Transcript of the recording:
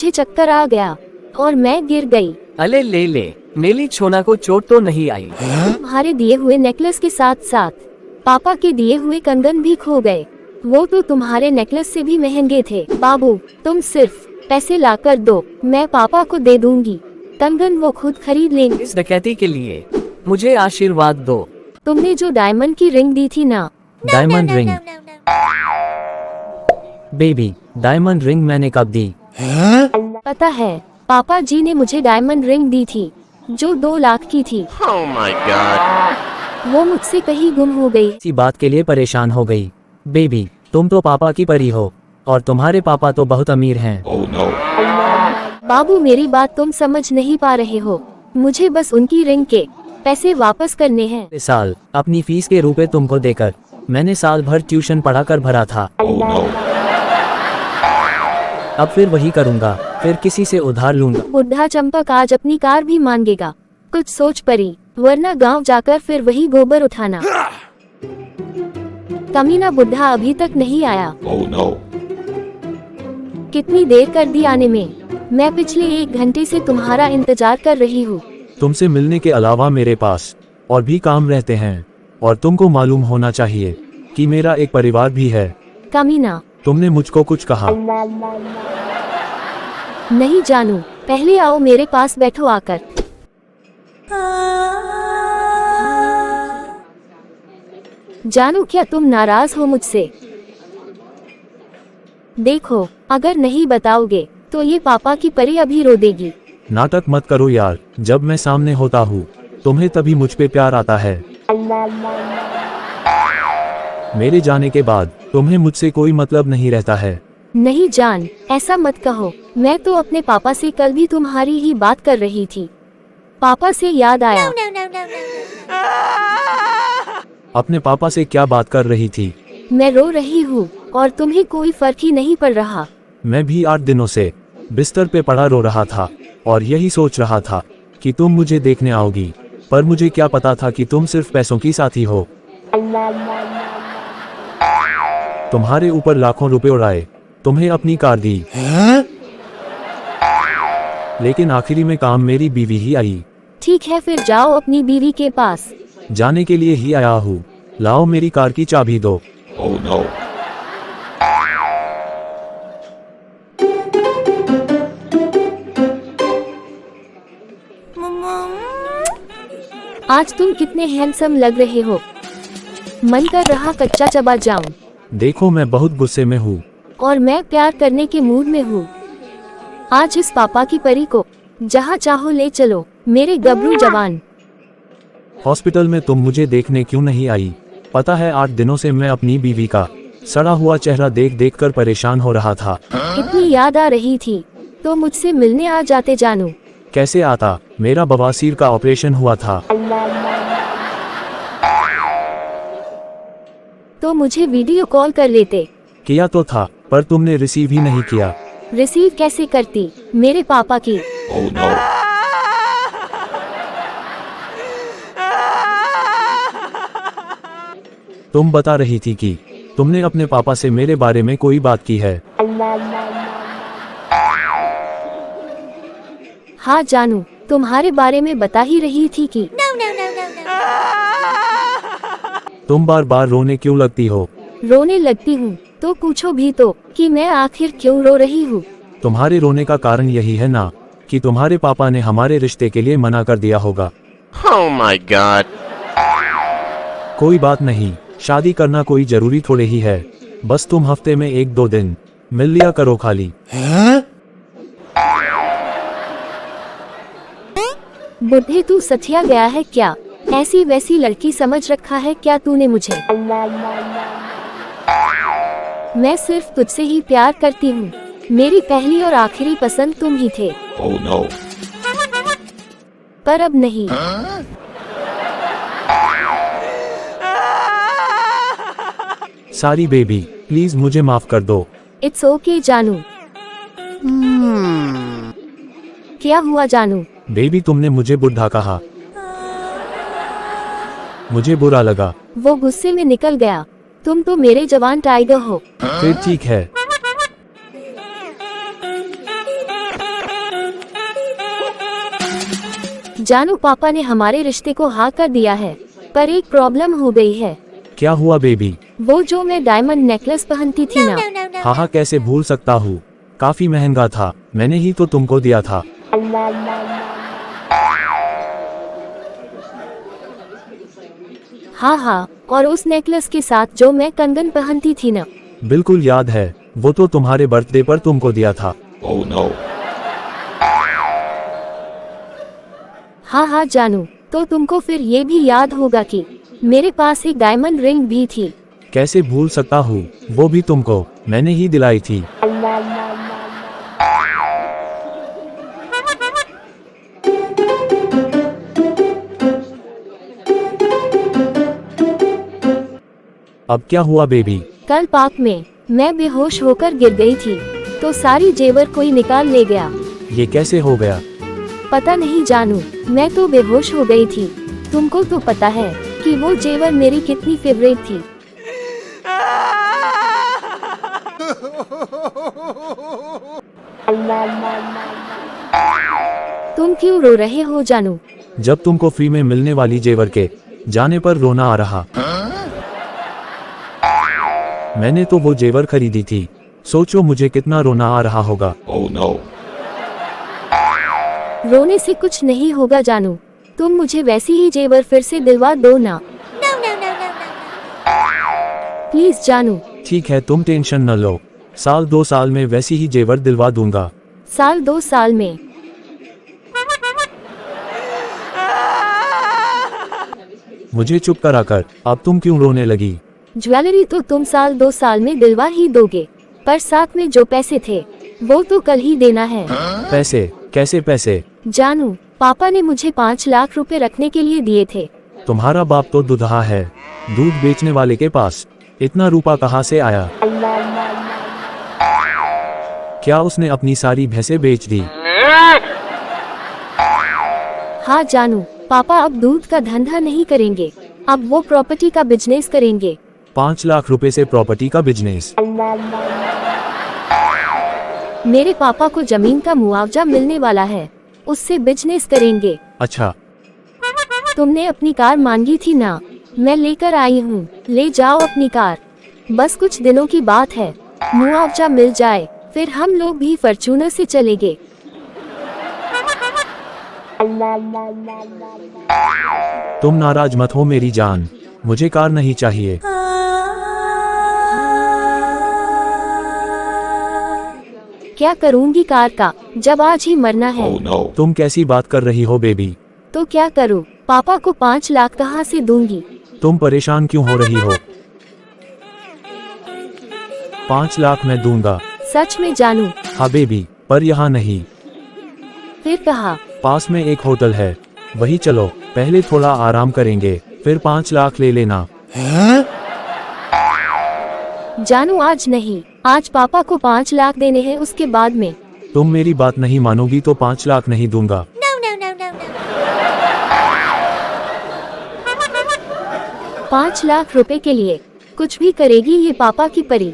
मुझे चक्कर आ गया और मैं गिर गई। अले ले मेरी छोना को चोट तो नहीं आई? तुम्हारे दिए हुए नेकलेस के साथ साथ पापा के दिए हुए कंगन भी खो गए। वो तो तुम्हारे नेकलेस से भी महंगे थे। बाबू, तुम सिर्फ पैसे लाकर दो, मैं पापा को दे दूंगी। कंगन वो खुद खरीद लेंगे। इस डकैती के लिए मुझे आशीर्वाद दो। तुमने जो डायमंड की रिंग दी थी ना। Diamond ring? Baby, diamond ring मैंने कब दी? पता है, पापा जी ने मुझे डायमंड रिंग दी थी जो 2 लाख की थी। Oh my God! वो मुझसे कहीं गुम हो गई। इसी बात के लिए परेशान हो गई। बेबी, तुम तो पापा की परी हो और तुम्हारे पापा तो बहुत अमीर हैं। Oh no! बाबू, मेरी बात तुम समझ नहीं पा रहे हो। मुझे बस उनकी रिंग के पैसे वापस करने हैं। इस साल अपनी फीस के रुपए तुमको देकर मैंने साल भर ट्यूशन पढ़ाकर भरा था। Oh no! अब फिर वही करूँगा, फिर किसी से उधार लूंगा। बुढ़ा चंपक आज अपनी कार भी मांगेगा। कुछ सोच परी, वरना गांव जाकर फिर वही गोबर उठाना। कमीना बुढ़ा अभी तक नहीं आया। Oh no! कितनी देर कर दी आने में? मैं पिछले 1 घंटे से तुम्हारा इंतजार कर रही हूँ। तुमसे मिलने के अलावा मेरे पास और भी काम रहते हैं और तुमको मालूम होना चाहिए कि मेरा एक परिवार भी है। कमीना, तुमने मुझको कुछ कहा? नहीं जानू, पहले आओ मेरे पास बैठो आकर। जानू, क्या तुम नाराज हो मुझसे? देखो, अगर नहीं बताओगे तो ये पापा की परी अभी रो देगी। नाटक मत करो यार, जब मैं सामने होता हूँ तुम्हें तभी मुझ पे प्यार आता है। मेरे जाने के बाद तुम्हें मुझसे कोई मतलब नहीं रहता है। नहीं जान, ऐसा मत कहो। मैं तो अपने पापा से कल भी तुम्हारी ही बात कर रही थी। पापा से याद आया। अपने पापा से क्या बात कर रही थी? मैं रो रही हूँ और तुम्हें कोई फर्क ही नहीं पड़ रहा। मैं भी 8 दिनों से बिस्तर पे पड़ा रो रहा था और यही सोच रहा था कि तुम मुझे देखने आओगी, पर मुझे क्या पता था कि तुम सिर्फ पैसों की साथी हो। तुम्हारे ऊपर लाखों रुपए उड़ाए, तुम्हें अपनी कार दी, लेकिन आखिरी में काम मेरी बीवी ही आई। ठीक है, फिर जाओ अपनी बीवी के पास। जाने के लिए ही आया हूँ। लाओ मेरी कार की चाबी दो। Oh no! आज तुम कितने हैंडसम लग रहे हो। मन कर रहा कच्चा चबा जाऊं। देखो, मैं बहुत गुस्से में हूँ और मैं प्यार करने के मूड में हूँ। आज इस पापा की परी को जहाँ चाहो ले चलो, मेरे गबरू जवान। हॉस्पिटल में तुम मुझे देखने क्यों नहीं आई? पता है 8 दिनों से मैं अपनी बीवी का सड़ा हुआ चेहरा देख देख कर परेशान हो रहा था। इतनी याद आ रही थी तो मुझसे मिलने आ जाते जानू। कैसे आता, मेरा बवासीर का ऑपरेशन हुआ था। तो मुझे वीडियो कॉल कर लेते। किया तो था, पर तुमने रिसीव ही नहीं किया। रिसीव कैसे करती मेरे पापा की? Oh no! तुम बता रही थी कि तुमने अपने पापा से मेरे बारे में कोई बात की है। हाँ जानू, तुम्हारे बारे में बता ही रही थी कि। तुम बार बार रोने क्यों लगती हो? रोने लगती हूँ तो पूछो भी तो कि मैं आखिर क्यों रो रही हूँ। तुम्हारे रोने का कारण यही है ना कि तुम्हारे पापा ने हमारे रिश्ते के लिए मना कर दिया होगा। Oh my God! कोई बात नहीं, शादी करना कोई जरूरी थोड़े ही है। बस तुम हफ्ते में 1-2 दिन मिल लिया करो खाली। बुढ़े, तू सठिया गया है क्या? ऐसी वैसी लड़की समझ रखा है क्या तूने मुझे? मैं सिर्फ तुझसे ही प्यार करती हूँ। मेरी पहली और आखिरी पसंद तुम ही थे। Oh no! पर अब नहीं। सारी बेबी, प्लीज मुझे माफ कर दो। इट्स ओके जानू। क्या हुआ जानू? बेबी, तुमने मुझे बुढ़ा कहा, मुझे बुरा लगा। वो गुस्से में निकल गया। तुम तो मेरे जवान टाइगर हो। फिर ठीक है। जानू पापा ने हमारे रिश्ते को हाँ कर दिया है, पर एक प्रॉब्लम हो गई है। क्या हुआ बेबी? वो जो मैं डायमंड नेकलेस पहनती थी ना, हाँ हाँ, कैसे भूल सकता हूँ। काफी महंगा था, मैंने ही तो तुमको दिया था। हाँ हाँ, और उस नेकलेस के साथ जो मैं कंगन पहनती थी ना। बिल्कुल याद है, वो तो तुम्हारे बर्थडे पर तुमको दिया था। Oh no. हाँ हाँ जानू, तो तुमको फिर ये भी याद होगा कि मेरे पास एक डायमंड रिंग भी थी। कैसे भूल सकता हूँ, वो भी तुमको मैंने ही दिलाई थी। अब क्या हुआ बेबी? कल पार्क में मैं बेहोश होकर गिर गई थी, तो सारी जेवर कोई निकाल ले गया। ये कैसे हो गया? पता नहीं जानू, मैं तो बेहोश हो गई थी। तुमको तो पता है कि वो जेवर मेरी कितनी फेवरेट थी। तुम क्यों रो रहे हो जानू? जब तुमको फ्री में मिलने वाली जेवर के जाने पर रोना आ रहा। मैंने तो वो जेवर खरीदी थी, सोचो मुझे कितना रोना आ रहा होगा। Oh no. रोने से कुछ नहीं होगा जानू, तुम मुझे वैसी ही जेवर फिर से दिलवा दो ना। प्लीज जानू। ठीक है, तुम टेंशन न लो, साल 2 साल में वैसी ही जेवर दिलवा दूंगा। साल 2 साल में? मुझे चुप कराकर अब तुम क्यों रोने लगी? ज्वेलरी तो तुम साल 2 साल में दिलवा ही दोगे, पर साथ में जो पैसे थे वो तो कल ही देना है। पैसे? कैसे पैसे? जानू, पापा ने मुझे 5 लाख रुपए रखने के लिए दिए थे। तुम्हारा बाप तो दुधा है, दूध बेचने वाले के पास इतना रुपया कहाँ से आया? क्या उसने अपनी सारी भैंसें बेच दी? हाँ जानू, पापा अब दूध का धंधा नहीं करेंगे, अब वो प्रॉपर्टी का बिजनेस करेंगे। 5 लाख रुपए से प्रॉपर्टी का बिजनेस? मेरे पापा को जमीन का मुआवजा मिलने वाला है, उससे बिजनेस करेंगे। अच्छा। तुमने अपनी कार मांगी थी ना, मैं लेकर आई हूँ, ले जाओ अपनी कार। बस कुछ दिनों की बात है, मुआवजा मिल जाए फिर हम लोग भी फॉर्च्यूनर से चलेंगे। तुम नाराज मत हो मेरी जान, मुझे कार नहीं चाहिए। क्या करूँगी कार का, जब आज ही मरना है। Oh no. तुम कैसी बात कर रही हो बेबी? तो क्या करूँ, पापा को 5 लाख कहाँ से दूंगी? तुम परेशान क्यों हो रही हो? 5 लाख मैं दूंगा। सच में जानू? हाँ बेबी, पर यहाँ नहीं, फिर कहा? पास में एक होटल है, वही चलो, पहले थोड़ा आराम करेंगे, फिर 5 लाख ले लेना। जानू आज नहीं, आज पापा को 5 लाख देने हैं, उसके बाद में। तुम मेरी बात नहीं मानोगी तो 5 लाख नहीं दूंगा। 5 लाख रुपए के लिए कुछ भी करेगी ये पापा की परी।